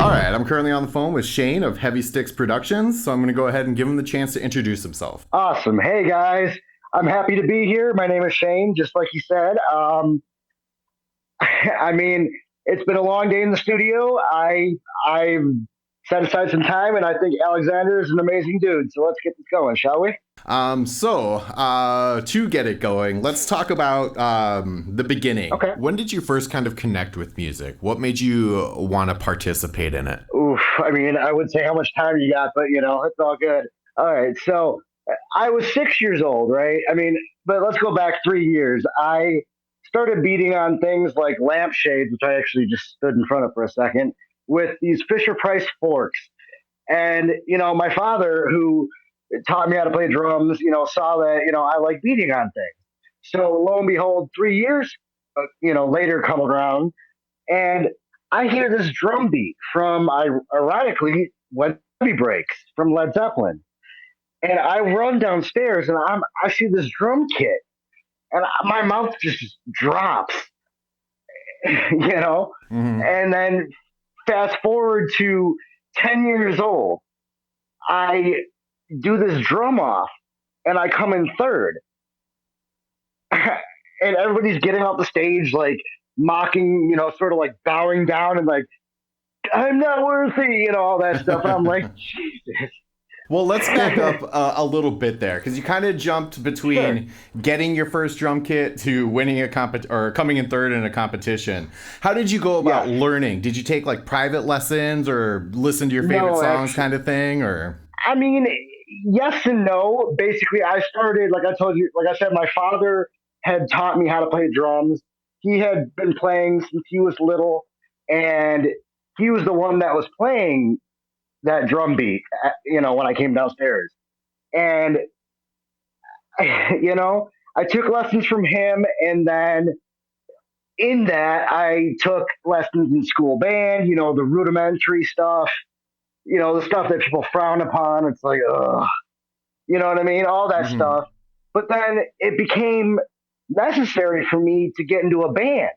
All right, I'm currently on the phone with Shane of Heavy Sticks Productions, so I'm going to go ahead and give him the chance to introduce himself. Awesome. Hey guys, I'm happy to be here. My name is Shane, just like you said. I mean, it's been a long day in the studio. I set aside some time, and I think Alexander is an amazing dude. So let's get this going, shall we? To get it going, let's talk about the beginning. Okay. When did you first kind of connect with music? What made you want to participate in it? Oof. I mean, I would say how much time you got, but it's all good. All right. So I was 6 years old, right? I mean, but let's go back 3 years. I started beating on things like lampshades, which I actually just stood in front of for a second, with these Fisher Price forks. And, my father, who taught me how to play drums, saw that, I like beating on things. So lo and behold, 3 years, later come around, and I hear this drum beat from, ironically, When Baby Breaks from Led Zeppelin. And I run downstairs and I see this drum kit, and my mouth just drops, you know? Mm-hmm. And then fast forward to 10 years old, I do this drum off and I come in third. And everybody's getting off the stage, like mocking, sort of like bowing down and like, I'm not worthy, all that stuff. And I'm like, Jesus. Well, let's back up a little bit there, because you kind of jumped between getting your first drum kit to winning a or coming in third in a competition. How did you go about learning? Did you take like private lessons or listen to your favorite songs, kind of thing, or? I mean, yes and no. Basically, I started, like I told you, like I said, my father had taught me how to play drums. He had been playing since he was little, and he was the one that was playing that drum beat, when I came downstairs. And, I took lessons from him. And then in that, I took lessons in school band, the rudimentary stuff, the stuff that people frown upon. It's like, ugh, you know what I mean? All that Mm-hmm. stuff. But then it became necessary for me to get into a band,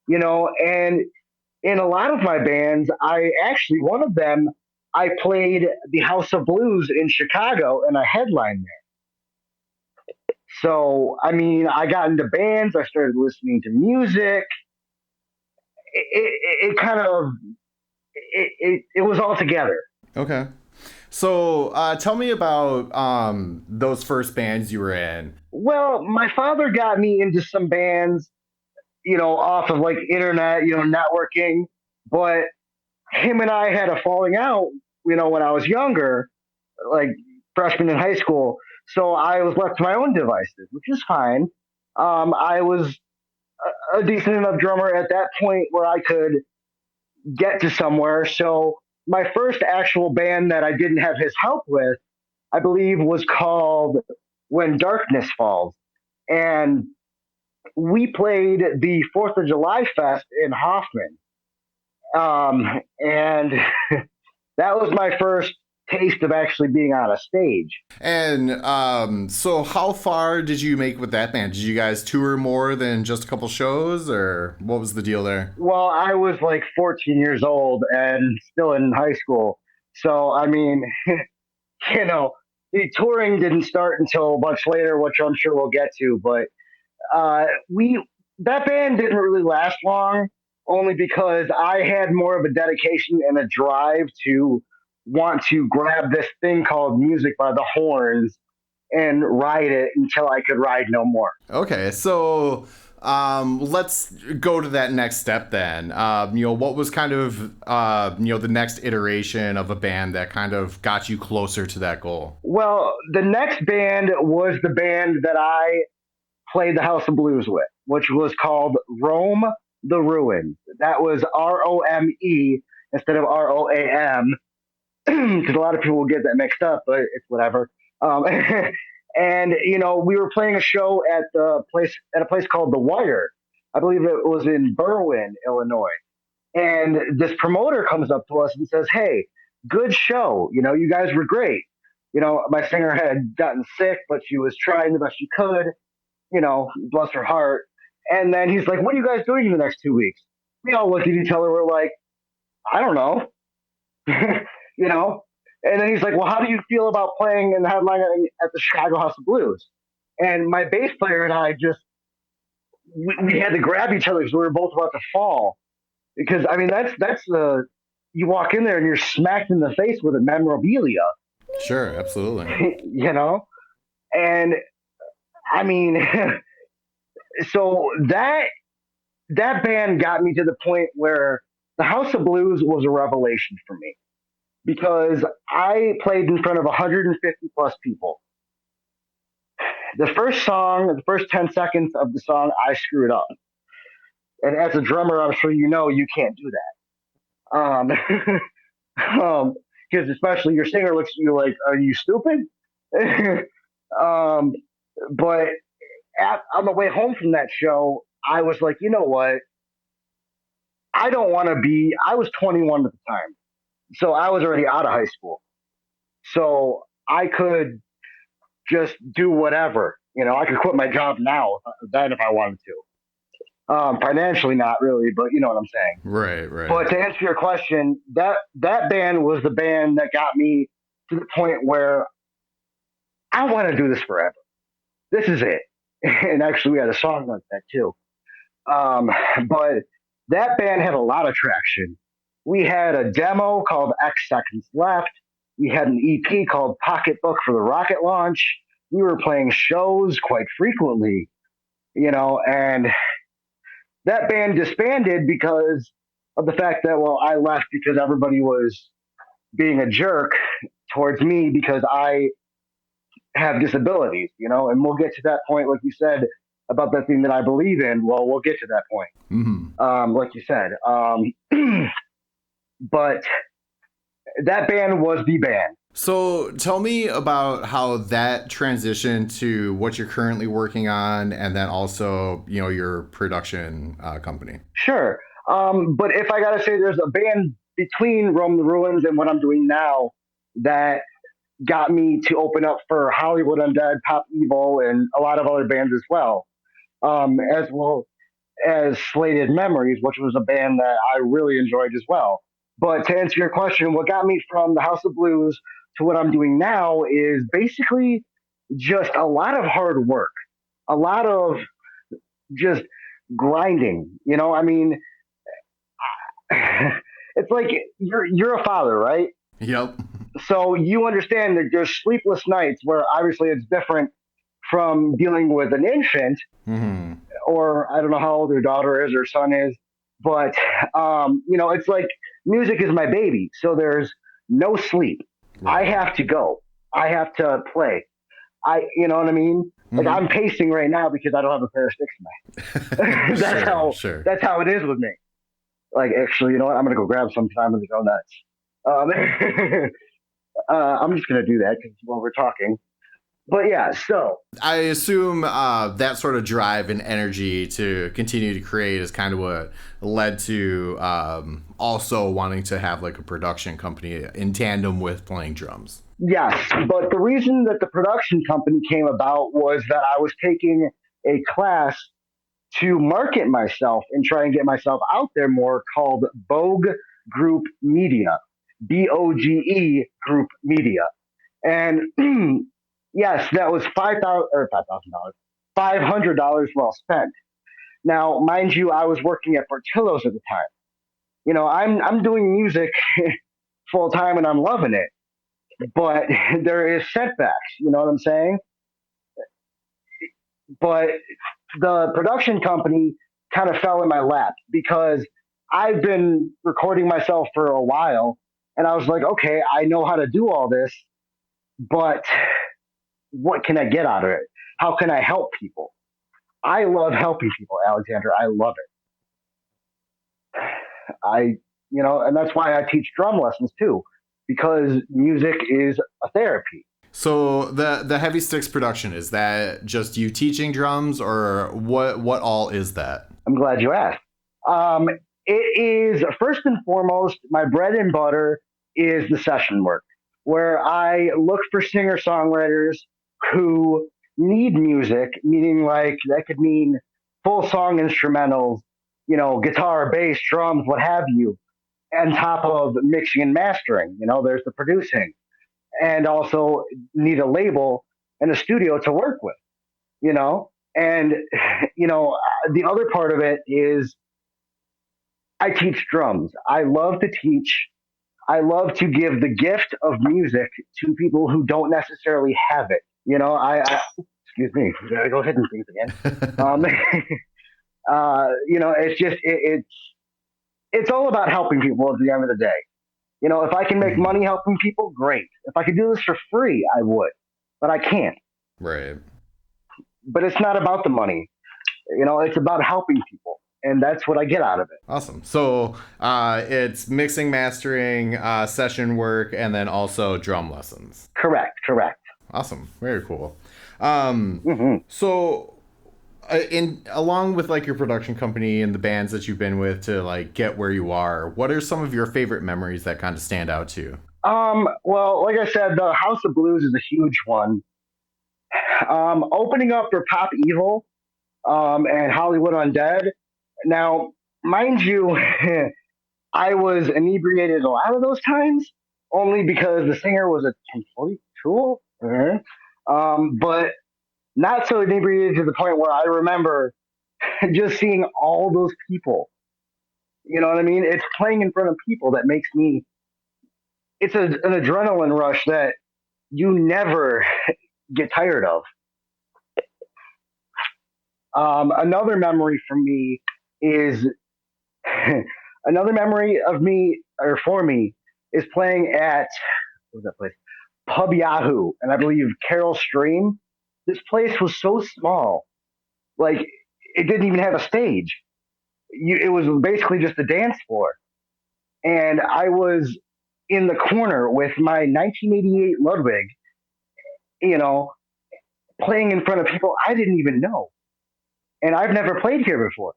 and in a lot of my bands, one of them, I played the House of Blues in Chicago and I headlined there. So, I mean, I got into bands, I started listening to music. It kind of, it was all together. Okay. So tell me about those first bands you were in. Well, my father got me into some bands, off of like internet, networking, but him and I had a falling out, when I was younger, like freshman in high school. So I was left to my own devices, which is fine. I was a decent enough drummer at that point where I could get to somewhere. So my first actual band that I didn't have his help with, I believe, was called When Darkness Falls. And we played the 4th of July Fest in Hoffman. And that was my first taste of actually being on a stage. And so how far did you make with that band? Did you guys tour more than just a couple shows, or what was the deal there? Well, I was like 14 years old and still in high school. So, I mean, the touring didn't start until much later, which I'm sure we'll get to. But that band didn't really last long, only because I had more of a dedication and a drive to want to grab this thing called music by the horns and ride it until I could ride no more. Okay, so let's go to that next step then. What was kind of the next iteration of a band that kind of got you closer to that goal? Well, the next band was the band that I played the House of Blues with, which was called Rome the Ruin. That was ROME instead of ROAM, because a lot of people will get that mixed up, but it's whatever. And we were playing a show at a place called The Wire. I believe it was in Berwyn, Illinois. And this promoter comes up to us and says, "Hey, good show. You guys were great. My singer had gotten sick, but she was trying the best she could. Bless her heart." And then he's like, "What are you guys doing in the next 2 weeks?" We all look at each other. We're like, "I don't know." you know? And then he's like, well, how do you feel about playing in the headline at the Chicago House of Blues? And my bass player and I just, we had to grab each other because we were both about to fall. Because, I mean, that's the, you walk in there and you're smacked in the face with a memorabilia, Sure, absolutely. you know? And I mean, so that band got me to the point where the House of Blues was a revelation for me because I played in front of 150 plus people. The first 10 seconds of the song, I screwed up. And as a drummer, I'm sure you know you can't do that. Because especially your singer looks at you like, "Are you stupid?" um, but on the way home from that show, I was like, you know what? I don't want to be. I was 21 at the time, so I was already out of high school, so I could just do whatever. You know, I could quit my job now then if I wanted to. Financially, not really, but you know what I'm saying. Right, right. But to answer your question, that band was the band that got me to the point where I want to do this forever. This is it. And actually, we had a song like that too. Um, but that band had a lot of traction. We had a demo called X Seconds Left. We had an EP called Pocketbook for the Rocket Launch. We were playing shows quite frequently, you know, and that band disbanded because of the fact that, well, I left because everybody was being a jerk towards me because I have disabilities, you know, and we'll get to that point, like you said, about that thing that I believe in. Well, we'll get to that point, Hmm. like you said. But that band was the band. So tell me about how that transitioned to what you're currently working on, and then also, your production company. Sure. But if I got to say, there's a band between Rome the Ruins and what I'm doing now that got me to open up for Hollywood Undead, Pop Evil, and a lot of other bands as well as Slated Memories, which was a band that I really enjoyed as well. But to answer your question, what got me from the House of Blues to what I'm doing now is basically just a lot of hard work, a lot of just grinding. You know, I mean, it's like you're a father, right? Yep. So you understand that there's sleepless nights where obviously it's different from dealing with an infant, Hmm. or I don't know how old your daughter is or son is, but you know, it's like music is my baby, so there's no sleep. I Right. have to go. I have to play. You know what I mean? Like Hmm. I'm pacing right now because I don't have a pair of sticks in my. Sure, sure. That's how it is with me. Like actually, you know what? I'm gonna go grab some time and go nuts. I'm just gonna do that because while we're talking. But yeah, so I assume that sort of drive and energy to continue to create is kind of what led to also wanting to have like a production company in tandem with playing drums. yes, but the reason that the production company came about was that I was taking a class to market myself and try and get myself out there more called Bogue Group Media, BOGE Group Media. And yes, that was $5,000, $500 well spent. Now, mind you, I was working at Portillo's at the time. You know, I'm doing music full time and I'm loving it, but there is setbacks. You know what I'm saying? But the production company kind of fell in my lap because I've been recording myself for a while, and I was like, okay, I know how to do all this, but what can I get out of it? How can I help people? I love helping people, Alexander. I love it. And that's why I teach drum lessons too, because music is a therapy. So the heavy sticks production, is that just you teaching drums, or what all is that? I'm glad you asked. Um, it is first and foremost, my bread and butter is the session work, where I look for singer songwriters who need music, meaning like that could mean full song instrumentals, you know, guitar, bass, drums, what have you. on top of mixing and mastering. There's the producing, and also need a label and a studio to work with. And the other part of it is I teach drums. I love to teach. I love to give the gift of music to people who don't necessarily have it. Excuse me, gotta go hitting things again. It's just it's all about helping people at the end of the day. If I can make Mhm. money helping people, great. If I could do this for free, I would, but I can't. Right. But it's not about the money. It's about helping people, and that's what I get out of it. Awesome. So it's mixing, mastering, session work, and then also drum lessons. Correct. Awesome. Very cool. Hmm. So in along with like your production company and the bands that you've been with to like get where you are, what are some of your favorite memories that kind of stand out to you? Well, like I said, the House of Blues is a huge one. Opening up for Pop Evil, and Hollywood Undead. Now, mind you, I was inebriated a lot of those times, only because the singer was a complete tool. But not so inebriated to the point where I remember just seeing all those people. You know what I mean? It's playing in front of people that makes me. It's an adrenaline rush that you never get tired of. Another memory for me is another memory of me or for me is playing at what was that place? Pub Yahoo, and I believe Carol Stream. This place was so small, like it didn't even have a stage. It was basically just a dance floor, and I was in the corner with my 1988 Ludwig, you know, playing in front of people I didn't even know, and I've never played here before.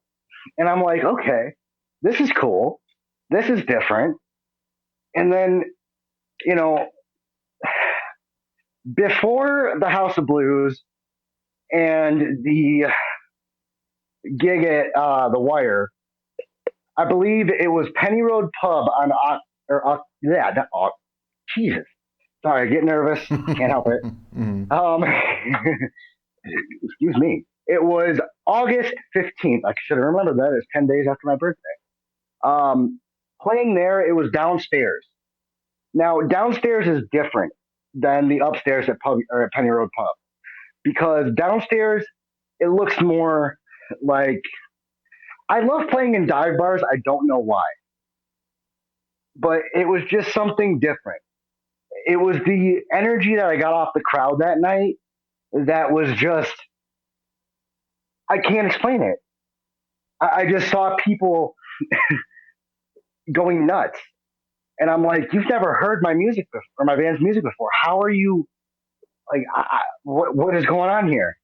And I'm like, okay, this is cool, this is different. And then, you know, before the House of Blues and the gig at the Wire, I believe it was Penny Road Pub on yeah, Jesus. Sorry, I get nervous. Can't help it. Mhm. Excuse me. It was August 15th. I should have remembered that. It's 10 days after my birthday. Um, Playing there, it was downstairs. Now, downstairs is different than the upstairs at pub or at Penny Road Pub because downstairs it looks more like I love playing in dive bars. I don't know why, but it was just something different. It was the energy that I got off the crowd that night that was just I can't explain it. I just saw people going nuts, and I'm like, you've never heard my music or my band's music before. How are you like? What is going on here?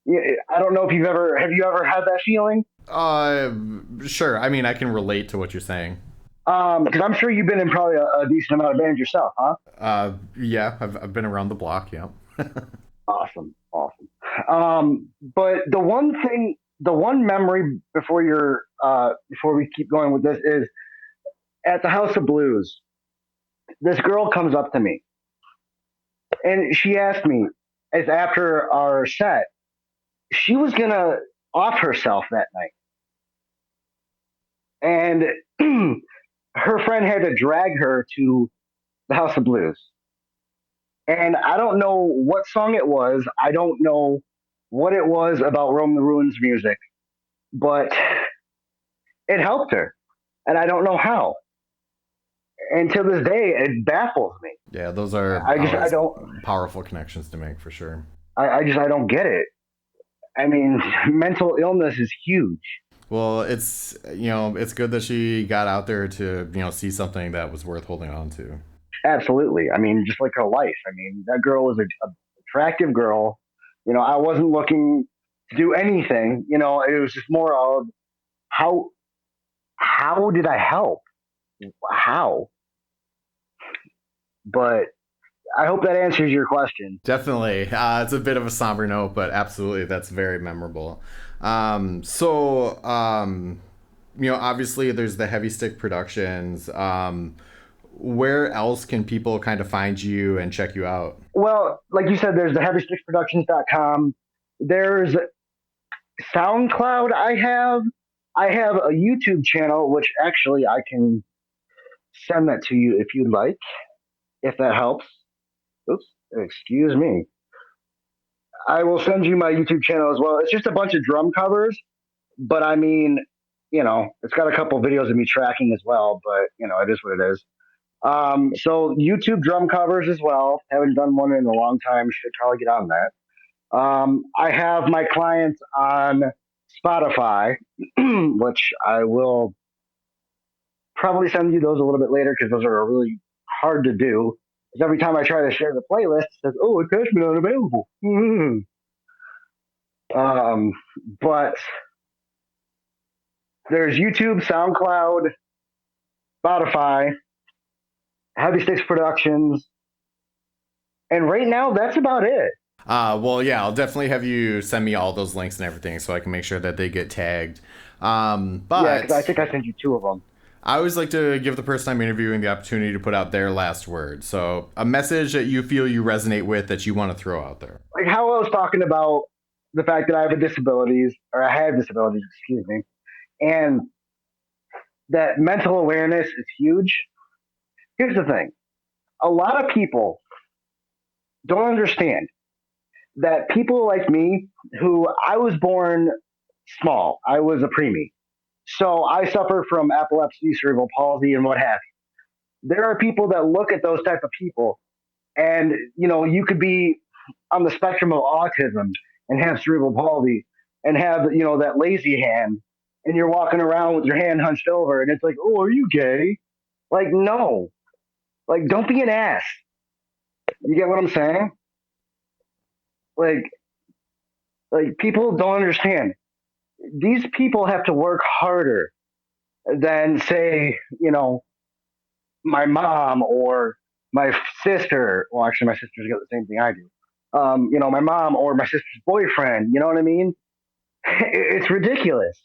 Yeah, I don't know if have you ever had that feeling? Uh, sure. I mean, I can relate to what you're saying. Because I'm sure you've been in probably a decent amount of bands yourself, huh? Yeah, I've been around the block. Yeah. Awesome. But the one memory before we keep going with this is at the House of Blues. This girl comes up to me and she asked me, as after our set, she was gonna off herself that night, and her friend had to drag her to the House of Blues. And I don't know what song it was. I don't know what it was about Rome the Ruins music, but it helped her. And I don't know how. And to this day, it baffles me. Yeah, those are I always don't, powerful connections to make for sure. I don't get it. I mean, mental illness is huge. Well, it's good that she got out there to see something that was worth holding on to. Absolutely. I mean, just like her life. I mean, that girl was a attractive girl. I wasn't looking to do anything. It was just more of how how did I help? How? But I hope that answers your question. Definitely. It's a bit of a somber note, but absolutely, that's very memorable. So, obviously there's the Heavy Stick Productions. Where else can people kind of find you and check you out? Well, like you said, there's the heavysticksproductions.com. There's SoundCloud. I have a YouTube channel, which actually I can send that to you if you'd like, if that helps. Oops, excuse me. I will send you my YouTube channel as well. It's just a bunch of drum covers, but I mean, it's got a couple videos of me tracking as well, but it is what it is. So YouTube drum covers as well. Haven't done one in a long time. Should probably get on that. I have my clients on Spotify, which I will probably send you those a little bit later because those are really hard to do. Because every time I try to share the playlist, it says, "Oh, attachment unavailable." Um, but there's YouTube, SoundCloud, Spotify, Heavy Sticks Productions, and right now that's about it. Well, yeah, I'll definitely have you send me all those links and everything so I can make sure that they get tagged. Yeah, But because I think I sent you two of them. I always like to give the person I'm interviewing the opportunity to put out their last word. So, a message that you feel you resonate with that you want to throw out there. Like how I was talking about the fact that I have a disabilities, or I have disabilities, excuse me, and that mental awareness is huge. Here's the thing: a lot of people don't understand that people like me, who I was born small, I was a preemie. So I suffer from epilepsy, cerebral palsy, and what have you. There are people that look at those type of people, and you could be on the spectrum of autism and have cerebral palsy and have that lazy hand, and you're walking around with your hand hunched over, and it's like, oh, are you gay? Like, no, like, don't be an ass. You get what I'm saying? Like, people don't understand. These people have to work harder than, say, my mom or my sister. Well, actually, my sister's got the same thing I do. My mom or my sister's boyfriend. You know what I mean? It's ridiculous,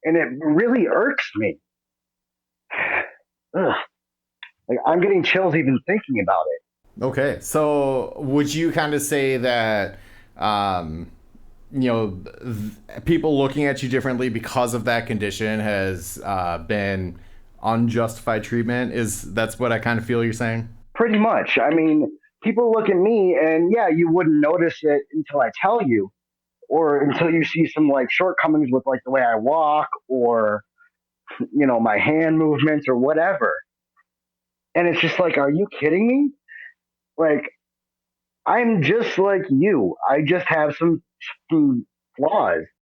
and it really irks me. Ugh. Like, I'm getting chills even thinking about it. Okay, so would you kind of say that, um, people looking at you differently because of that condition has been unjustified treatment? That's what I kind of feel you're saying? Pretty much. I mean, people look at me, and yeah, you wouldn't notice it until I tell you, or until you see some like shortcomings with like the way I walk, or my hand movements or whatever. And it's just like, are you kidding me? Like, I'm just like you. I just have some flaws.